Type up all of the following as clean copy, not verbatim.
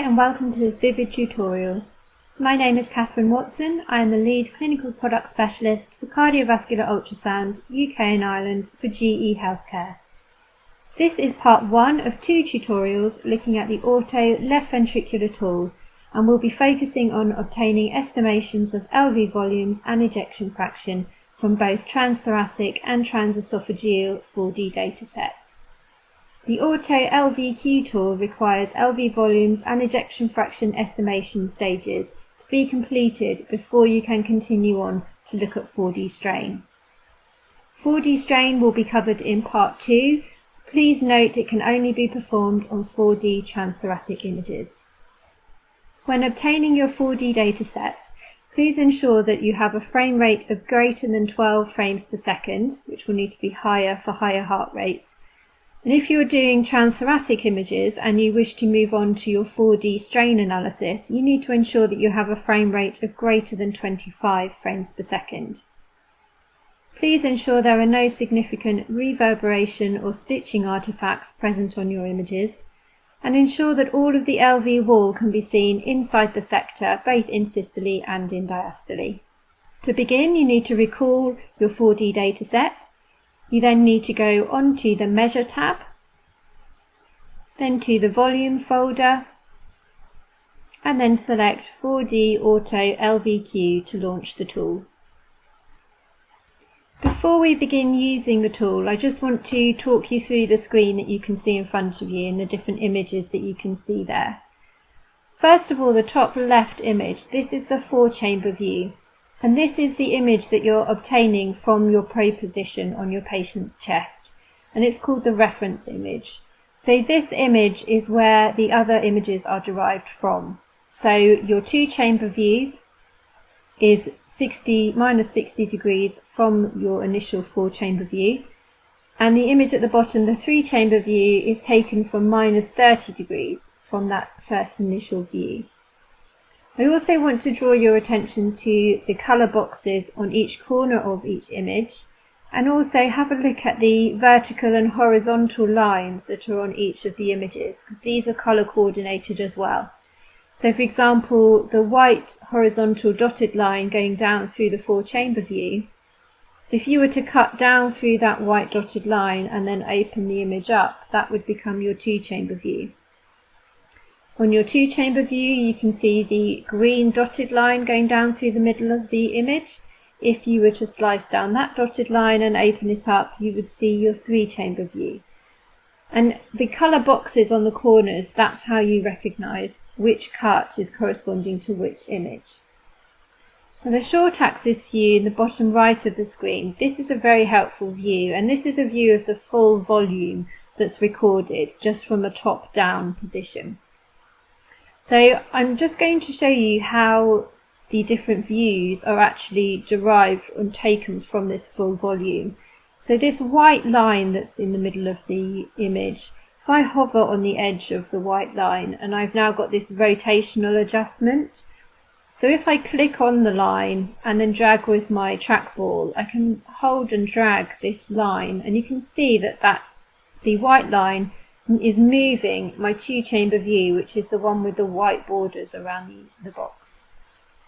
and welcome to this Vivid tutorial. My name is Catherine Watson. I am the lead clinical product specialist for cardiovascular ultrasound UK and Ireland for GE Healthcare. This is part 1 of 2 tutorials looking at the auto left ventricular tool, and we'll be focusing on obtaining estimations of LV volumes and ejection fraction from both transthoracic and transesophageal 4D datasets. The Auto LVQ tool requires LV volumes and ejection fraction estimation stages to be completed before you can continue on to look at 4D strain. 4D strain will be covered in part 2. Please note it can only be performed on 4D transthoracic images. When obtaining your 4D datasets, please ensure that you have a frame rate of greater than 12 frames per second, which will need to be higher for higher heart rates. And if you are doing transthoracic images and you wish to move on to your 4D strain analysis, you need to ensure that you have a frame rate of greater than 25 frames per second. Please ensure there are no significant reverberation or stitching artifacts present on your images, and ensure that all of the LV wall can be seen inside the sector, both in systole and in diastole. To begin, you need to recall your 4D dataset. You then need to go onto the Measure tab, then to the Volume folder, and then select 4D Auto LVQ to launch the tool. Before we begin using the tool, I just want to talk you through the screen that you can see in front of you and the different images that you can see there. First of all, the top left image, this is the 4-chamber view. And this is the image that you're obtaining from your probe position on your patient's chest, and it's called the reference image. So this image is where the other images are derived from. So your 2-chamber view is minus 60 degrees from your initial 4-chamber view, and the image at the bottom, the 3-chamber view, is taken from minus 30 degrees from that first initial view. I also want to draw your attention to the colour boxes on each corner of each image, and also have a look at the vertical and horizontal lines that are on each of the images, because these are colour coordinated as well. So for example, the white horizontal dotted line going down through the 4-chamber view, if you were to cut down through that white dotted line and then open the image up, that would become your 2-chamber view. On your 2-chamber view, you can see the green dotted line going down through the middle of the image. If you were to slice down that dotted line and open it up, you would see your 3-chamber view. And the colour boxes on the corners, that's how you recognise which cut is corresponding to which image. Now, the short axis view in the bottom right of the screen, this is a very helpful view, and this is a view of the full volume that's recorded just from a top-down position. So I'm just going to show you how the different views are actually derived and taken from this full volume. So this white line that's in the middle of the image, if I hover on the edge of the white line, and I've now got this rotational adjustment. So if I click on the line and then drag with my trackball, I can hold and drag this line, and you can see that the white line is moving my 2-chamber view, which is the one with the white borders around the box.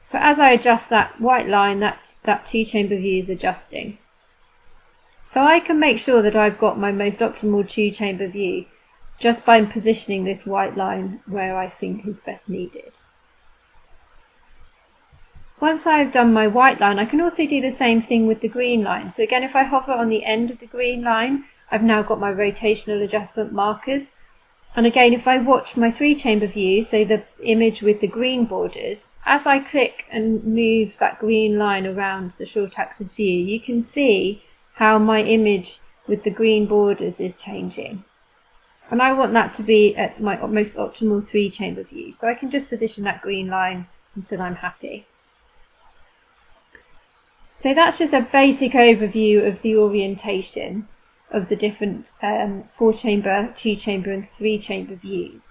So as I adjust that white line, that 2-chamber view is adjusting. So I can make sure that I've got my most optimal 2-chamber view just by positioning this white line where I think is best needed. Once I've done my white line, I can also do the same thing with the green line. So again, if I hover on the end of the green line, I've now got my rotational adjustment markers. And again, if I watch my 3-chamber view, so the image with the green borders, as I click and move that green line around the short axis view, you can see how my image with the green borders is changing. And I want that to be at my most optimal 3-chamber view. So I can just position that green line until I'm happy. So that's just a basic overview of the orientation of the different 4-chamber, 2-chamber and 3-chamber views.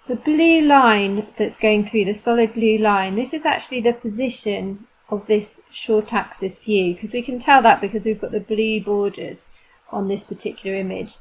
The blue line that's going through, the solid blue line, this is actually the position of this short axis view, because we can tell that because we've got the blue borders on this particular image.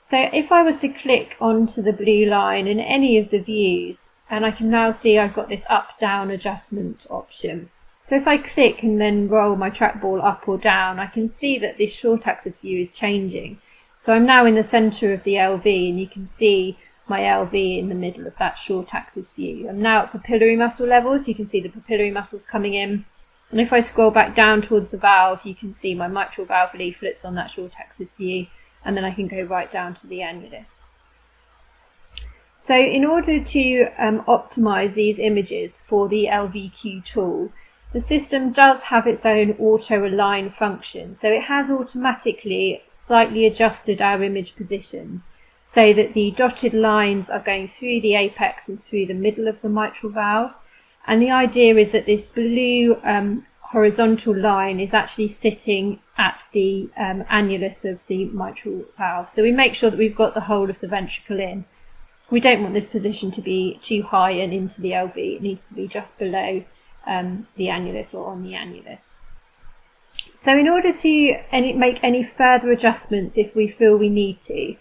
So if I was to click onto the blue line in any of the views, and I can now see I've got this up-down adjustment option. So if I click and then roll my trackball up or down, I can see that this short axis view is changing. So I'm now in the centre of the LV, and you can see my LV in the middle of that short axis view. I'm now at papillary muscle level, so you can see the papillary muscles coming in. And if I scroll back down towards the valve, you can see my mitral valve leaflets on that short axis view, and then I can go right down to the annulus. So in order to optimise these images for the LVQ tool, the system does have its own auto-align function. So it has automatically slightly adjusted our image positions so that the dotted lines are going through the apex and through the middle of the mitral valve. And the idea is that this blue horizontal line is actually sitting at the annulus of the mitral valve. So we make sure that we've got the whole of the ventricle in. We don't want this position to be too high and into the LV. It needs to be just below the annulus or on the annulus. So in order to make any further adjustments, if we feel we need to,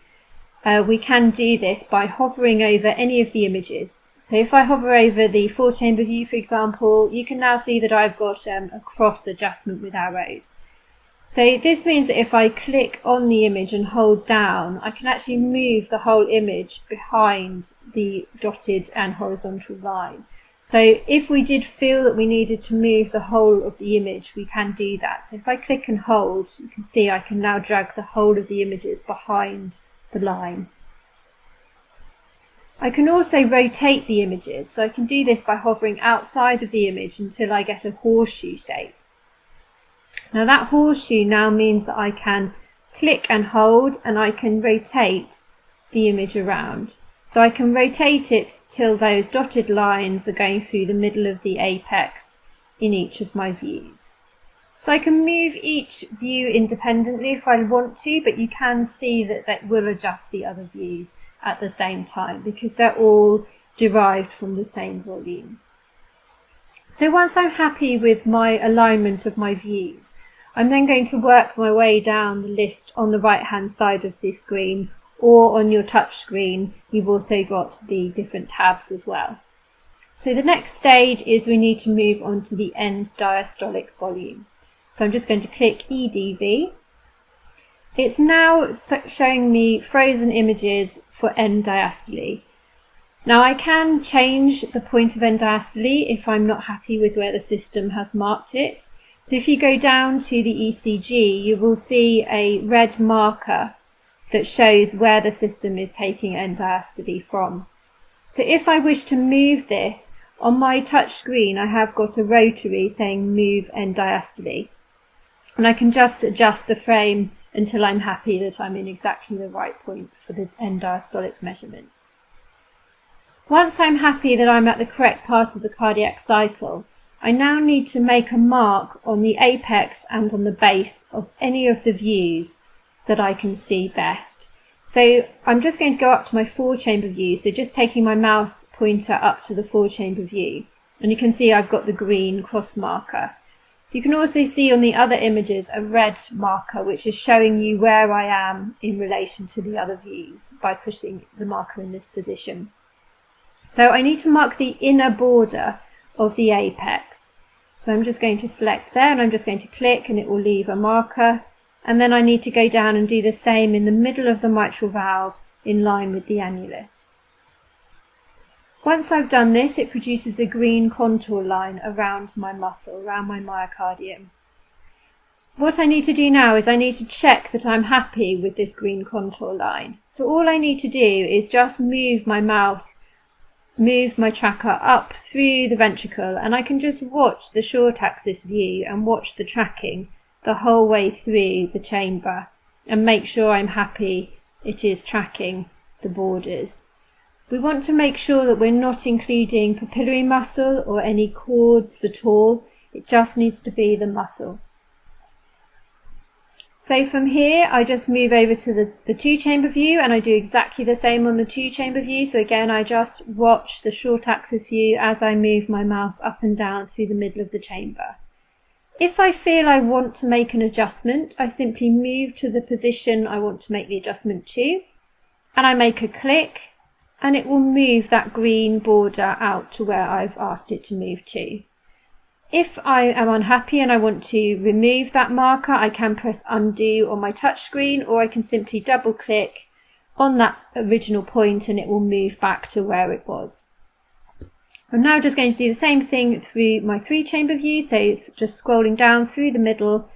we can do this by hovering over any of the images. So if I hover over the 4-chamber view, for example, you can now see that I've got a cross adjustment with arrows. So this means that if I click on the image and hold down, I can actually move the whole image behind the dotted and horizontal line. So if we did feel that we needed to move the whole of the image, we can do that. So if I click and hold, you can see I can now drag the whole of the images behind the line. I can also rotate the images, so I can do this by hovering outside of the image until I get a horseshoe shape. Now that horseshoe now means that I can click and hold, and I can rotate the image around. So I can rotate it till those dotted lines are going through the middle of the apex in each of my views. So I can move each view independently if I want to, but you can see that that will adjust the other views at the same time because they're all derived from the same volume. So once I'm happy with my alignment of my views, I'm then going to work my way down the list on the right hand side of the screen, or on your touch screen you've also got the different tabs as well. So the next stage is we need to move on to the end diastolic volume. So I'm just going to click EDV. It's now showing me frozen images for end diastole. Now I can change the point of end diastole if I'm not happy with where the system has marked it. So if you go down to the ECG, you will see a red marker that shows where the system is taking end diastole from. So if I wish to move this, on my touch screen I have got a rotary saying move end diastole. And I can just adjust the frame until I'm happy that I'm in exactly the right point for the end diastolic measurement. Once I'm happy that I'm at the correct part of the cardiac cycle, I now need to make a mark on the apex and on the base of any of the views that I can see best. So I'm just going to go up to my 4-chamber view, so just taking my mouse pointer up to the 4-chamber view, and you can see I've got the green cross marker. You can also see on the other images a red marker which is showing you where I am in relation to the other views by pushing the marker in this position. So I need to mark the inner border of the apex. So I'm just going to select there and I'm just going to click and it will leave a marker, and then I need to go down and do the same in the middle of the mitral valve in line with the annulus. Once I've done this, it produces a green contour line around my muscle, around my myocardium. What I need to do now is I need to check that I'm happy with this green contour line. So all I need to do is just move my mouse, move my tracker up through the ventricle, and I can just watch the short axis view and watch the tracking the whole way through the chamber and make sure I'm happy it is tracking the borders. We want to make sure that we're not including papillary muscle or any cords at all. It just needs to be the muscle. So from here I just move over to the 2-chamber view and I do exactly the same on the 2-chamber view. So again I just watch the short axis view as I move my mouse up and down through the middle of the chamber. If I feel I want to make an adjustment, I simply move to the position I want to make the adjustment to, and I make a click, and it will move that green border out to where I've asked it to move to. If I am unhappy and I want to remove that marker, I can press undo on my touchscreen, or I can simply double click on that original point and it will move back to where it was. I'm now just going to do the same thing through my 3-chamber view, so just scrolling down through the middle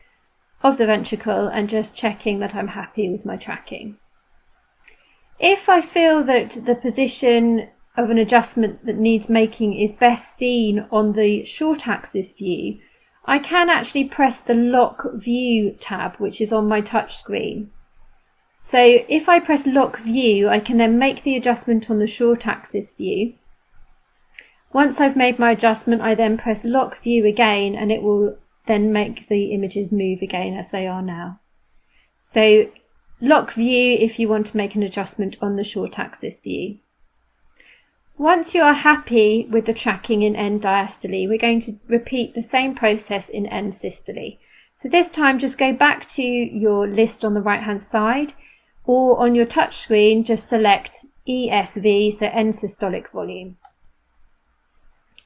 of the ventricle and just checking that I'm happy with my tracking. If I feel that the position of an adjustment that needs making is best seen on the short axis view, I can actually press the lock view tab, which is on my touch screen. So if I press lock view, I can then make the adjustment on the short axis view. Once I've made my adjustment, I then press lock view again, and it will then make the images move again as they are now. So lock view if you want to make an adjustment on the short axis view. Once you are happy with the tracking in end diastole, we're going to repeat the same process in end systole. So this time just go back to your list on the right hand side, or on your touch screen just select ESV, so end systolic volume.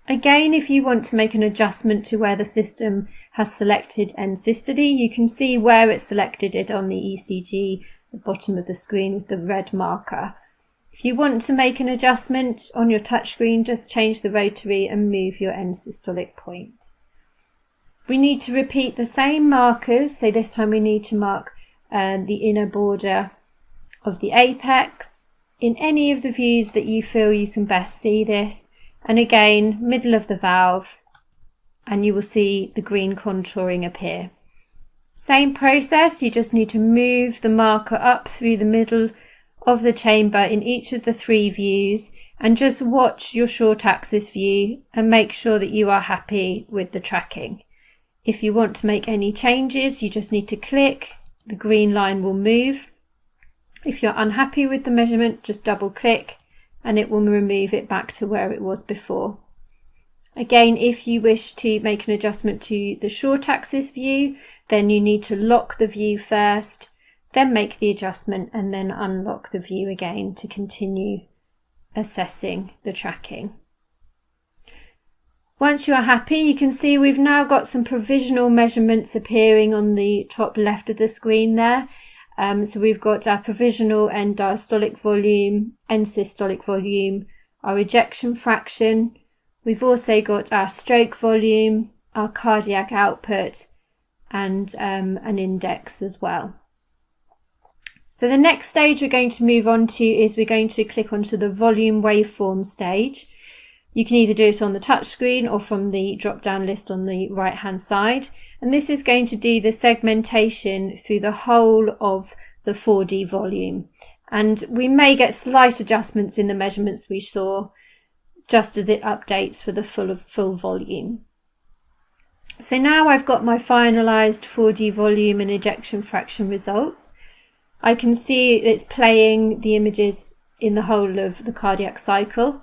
Again, if you want to make an adjustment to where the system has selected end systole, you can see where it's selected it on the ECG at the bottom of the screen with the red marker. If you want to make an adjustment on your touchscreen, just change the rotary and move your end systolic point. We need to repeat the same markers, so this time we need to mark the inner border of the apex in any of the views that you feel you can best see this. And again, middle of the valve, and you will see the green contouring appear. Same process, you just need to move the marker up through the middle of the chamber in each of the 3 views, and just watch your short axis view and make sure that you are happy with the tracking. If you want to make any changes, you just need to click, the green line will move. If you're unhappy with the measurement, just double click and it will remove it back to where it was before. Again, if you wish to make an adjustment to the short axis view, then you need to lock the view first, then make the adjustment and then unlock the view again to continue assessing the tracking. Once you are happy, you can see we've now got some provisional measurements appearing on the top left of the screen there. So we've got our provisional end diastolic volume, end systolic volume, our ejection fraction. We've also got our stroke volume, our cardiac output, and an index as well. So the next stage we're going to move on to is we're going to click onto the volume waveform stage. You can either do it on the touch screen or from the drop-down list on the right-hand side. And this is going to do the segmentation through the whole of the 4D volume. And we may get slight adjustments in the measurements we saw just as it updates for the full volume. So now I've got my finalised 4D volume and ejection fraction results. I can see it's playing the images in the whole of the cardiac cycle.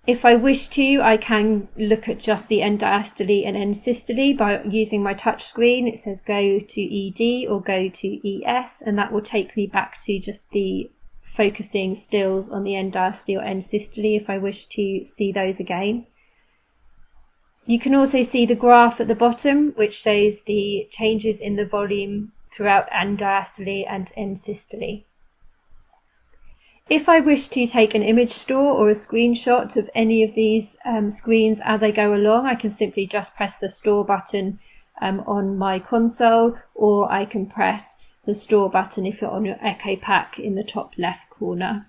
If I wish to, I can look at just the end diastole and end systole by using my touch screen. It says go to ED or go to ES, and that will take me back to just the focusing stills on the end diastole or end systole if I wish to see those again. You can also see the graph at the bottom, which shows the changes in the volume throughout end diastole and end systole. If I wish to take an image store or a screenshot of any of these screens as I go along, I can simply just press the store button on my console, or I can press the store button if you're on your Echo Pack in the top left corner.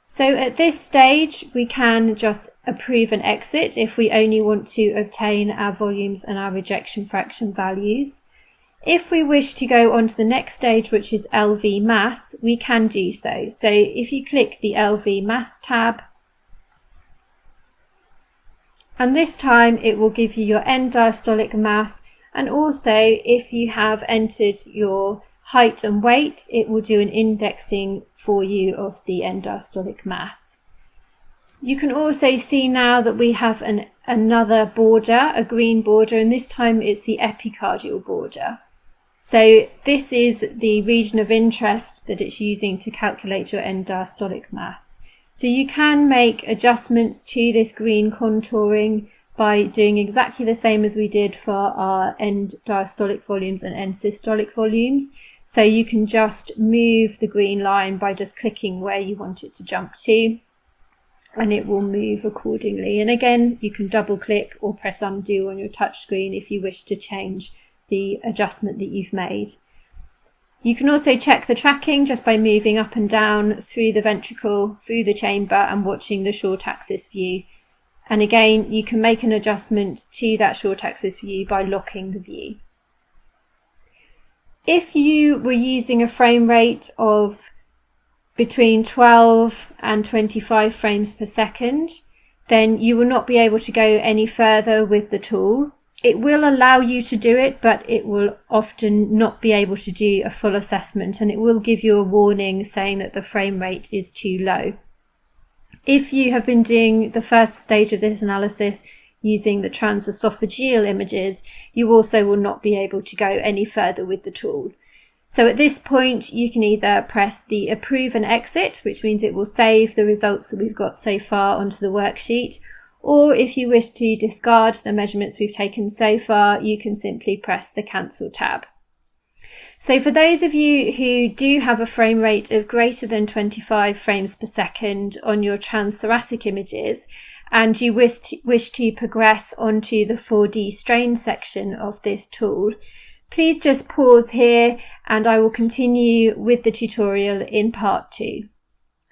So at this stage, we can just approve and exit if we only want to obtain our volumes and our ejection fraction values. If we wish to go on to the next stage, which is LV mass, we can do so. So if you click the LV mass tab, and this time it will give you your end diastolic mass, and also if you have entered your height and weight, it will do an indexing for you of the end diastolic mass. You can also see now that we have another border, a green border, and this time it's the epicardial border. So this is the region of interest that it's using to calculate your end diastolic mass. So you can make adjustments to this green contouring by doing exactly the same as we did for our end diastolic volumes and end systolic volumes. So you can just move the green line by just clicking where you want it to jump to, and it will move accordingly. And again, you can double click or press undo on your touch screen if you wish to change the adjustment that you've made. You can also check the tracking just by moving up and down through the ventricle, through the chamber, and watching the short axis view. And again, you can make an adjustment to that short axis view by locking the view. If you were using a frame rate of between 12 and 25 frames per second, then you will not be able to go any further with the tool. It will allow you to do it, but it will often not be able to do a full assessment, and it will give you a warning saying that the frame rate is too low. If you have been doing the first stage of this analysis using the transesophageal images, you also will not be able to go any further with the tool. So at this point, you can either press the approve and exit, which means it will save the results that we've got so far onto the worksheet, or if you wish to discard the measurements we've taken so far, you can simply press the cancel tab. So for those of you who do have a frame rate of greater than 25 frames per second on your transthoracic images, and you wish to progress onto the 4D strain section of this tool, please just pause here and I will continue with the tutorial in part 2.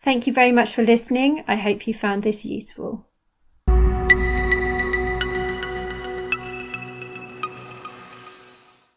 Thank you very much for listening. I hope you found this useful.